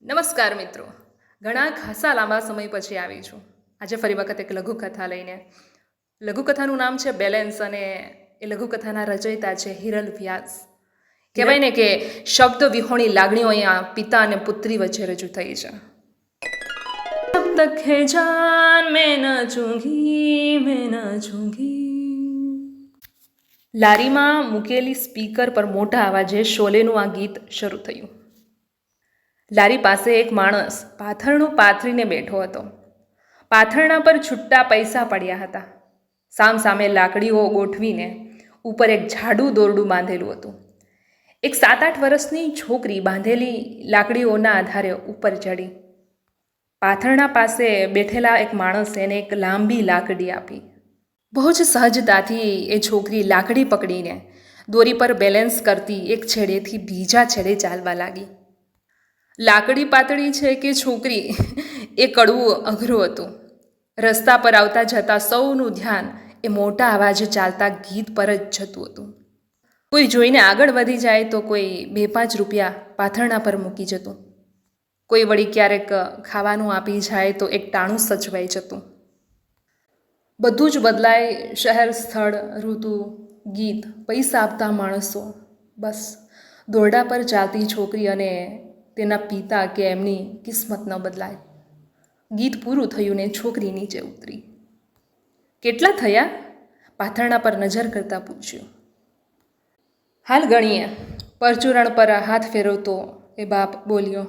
નમસ્કાર મિત્રો, ઘણા ખાસા લાંબા સમય પછી આવી છું. આજે ફરી વખત એક લઘુકથા લઈને. લઘુકથાનું નામ છે બેલેન્સ અને એ લઘુકથાના રચયિતા છે હિરલ વ્યાસ. કહેવાય ને કે શબ્દ વિહોણી લાગણીઓ અહીંયા પિતા અને પુત્રી વચ્ચે રજૂ થઈ છે. જબ તક હે જાન મેં ન ચૂંઘી. લારીમાં મૂકેલી સ્પીકર પર મોટા અવાજે શોલેનું આ ગીત શરૂ થયું. લારી પાસે એક માણસ પાથરણું પાથરીને બેઠો હતો. પાથરણા પર છૂટા પૈસા પડ્યા હતા. સામસામે લાકડીઓ ગોઠવીને ઉપર એક જાડું દોરડું બાંધેલું હતું. એક 7-8 વર્ષની છોકરી બાંધેલી લાકડીઓના આધારે ઉપર ચડી. પાથરણા પાસે બેઠેલા એક માણસે એને એક લાંબી લાકડી આપી. બહુ જ સહજતાથી એ છોકરી લાકડી પકડીને દોરી પર બેલેન્સ કરતી એક છેડેથી બીજા છેડે ચાલવા લાગી. લાકડી પાતળી છે કે છોકરી એ કડવું અઘરું હતું. રસ્તા પર આવતા જતા સૌનું ધ્યાન એ મોટા અવાજે ચાલતા ગીત પર જ જતું હતું. કોઈ જોઈને આગળ વધી જાય તો કોઈ 2-5 રૂપિયા પાથરણા પર મૂકી જતું. કોઈ વળી ક્યારેક ખાવાનું આપી જાય તો એક ટાણું સચવાઈ જતું. બધું જ બદલાય, શહેર, સ્થળ, ઋતુ, ગીત, પૈસા આપતા માણસો, બસ દોરડા પર ચાલતી છોકરી અને તેના પિતા કે એમની કિસ્મત ન બદલાય. ગીત પૂરું થયું ને છોકરી નીચે ઉતરી. કેટલા થયા? પાથરણા પર નજર કરતાં પૂછ્યું. હાલ ગણીએ. પરચુરણ પર હાથ ફેરવતો એ બાપ બોલ્યો.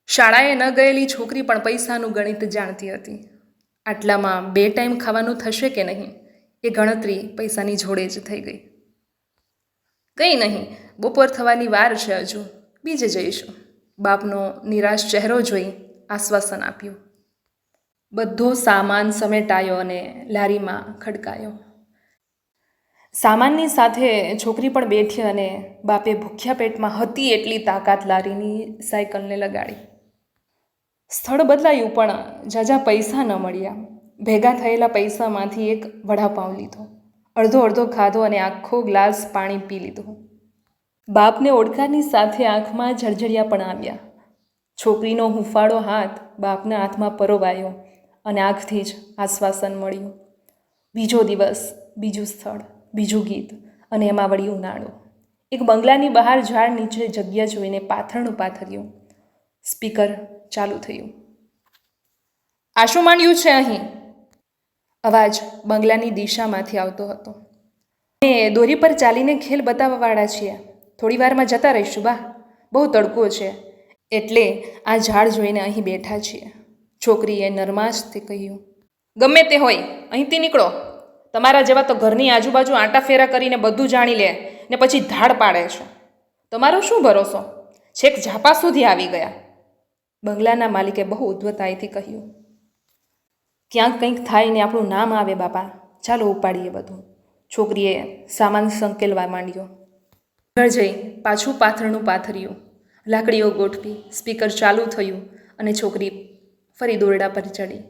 શાળાએ ન ગયેલી છોકરી પણ પૈસાનું ગણિત જાણતી હતી. આટલામાં 2 ટાઈમ ખાવાનું થશે કે નહીં એ ગણતરી પૈસાની જોડે જ થઈ ગઈ. કંઈ નહીં, બપોર થવાની વાર છે હજુ, બીજે જઈશું. બાપનો નિરાશ ચહેરો જોઈ આશ્વાસન આપ્યું. બધો સામાન સમેટાયો અને લારીમાં ખડકાયો. સામાનની સાથે છોકરી પણ બેઠી અને બાપે ભૂખ્યા પેટમાં હતી એટલી તાકાત લારીની સાયકલને લગાડી. સ્થળ બદલાયું પણ ઝાઝા પૈસા ન મળ્યા. ભેગા થયેલા પૈસામાંથી એક વડાપાઉં લીધો, અડધો ખાધો અને આખો ગ્લાસ પાણી પી લીધો. બાપને ઓળખાની સાથે આંખમાં જળજળિયા પણ આવ્યા. છોકરીનો હૂંફાળો હાથ બાપના હાથમાં પરોવાયો અને આંખથી જ આશ્વાસન મળ્યું. બીજો દિવસ, બીજું સ્થળ, બીજું ગીત અને એમાં વળી ઉનાળો. એક બંગલાની બહાર ઝાડ નીચે જગ્યા જોઈને પાથરણું પાથર્યું. સ્પીકર ચાલુ થયું. આ શું માંડ્યું છે અહીં? અવાજ બંગલાની દિશામાંથી આવતો હતો. અમે દોરી પર ચાલીને ખેલ બતાવવાવાળા છીએ. થોડી વારમાં જતા રહીશું બા. બહુ તડકો છે એટલે આ ઝાડ જોઈને અહીં બેઠા છીએ. છોકરીએ નરમાશથી કહ્યું. ગમે તે હોય, અહીંથી નીકળો. તમારા જેવા તો ઘરની આજુબાજુ આંટા ફેરા કરીને બધું જાણી લે ને પછી ધાડ પાડે છે. તમારો શું ભરોસો? છેક ઝાપા સુધી આવી ગયા. બંગલાના માલિકે બહુ ઉદ્ધતાઈથી કહ્યું. ક્યાંક કંઈક થાય ને આપણું નામ આવે બાપા. ચાલો ઉપાડીએ બધું. છોકરીએ સામાન સંકેલવા માંડ્યો. ઘર જઈ પાછું પાથરણું પાથર્યું. લાકડીઓ ગોઠવી, સ્પીકર ચાલુ થયું અને છોકરી ફરી દોરડા પર ચડી.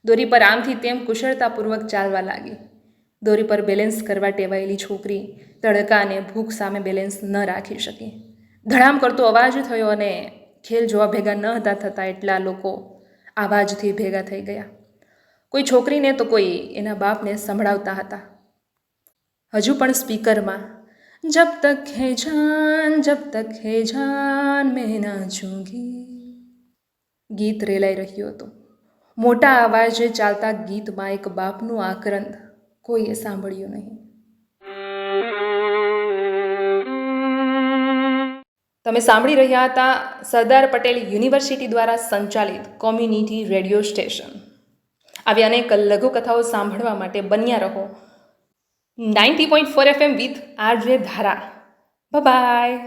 દોરી પર આમથી તેમ કુશળતાપૂર્વક ચાલવા લાગી. દોરી પર બેલેન્સ કરવા ટેવાયેલી છોકરી તડકા અને ભૂખ સામે બેલેન્સ ન રાખી શકી. ધડામ કરતો અવાજ થયો અને ખેલ જોવા ભેગા ન હતા થતા એટલા લોકો આવાજથી ભેગા થઈ ગયા. કોઈ છોકરીને તો કોઈ એના બાપને સંભળાવતા હતા. હજુ પણ સ્પીકરમાં જબ તક હે જાન મેં ના ચૂંઘી ગીત રેલાઈ રહ્યું હતું. મોટા અવાજે ચાલતા ગીતમાં એક બાપનું આક્રંદ કોઈએ સાંભળ્યું નહીં. તમે સાંભળી રહ્યા હતા સરદાર પટેલ યુનિવર્સિટી દ્વારા સંચાલિત કોમ્યુનિટી રેડિયો સ્ટેશન. આવી અનેક લઘુકથાઓ સાંભળવા માટે બન્યા રહો 90.4 FM વિથ RJ ધારા. બાય.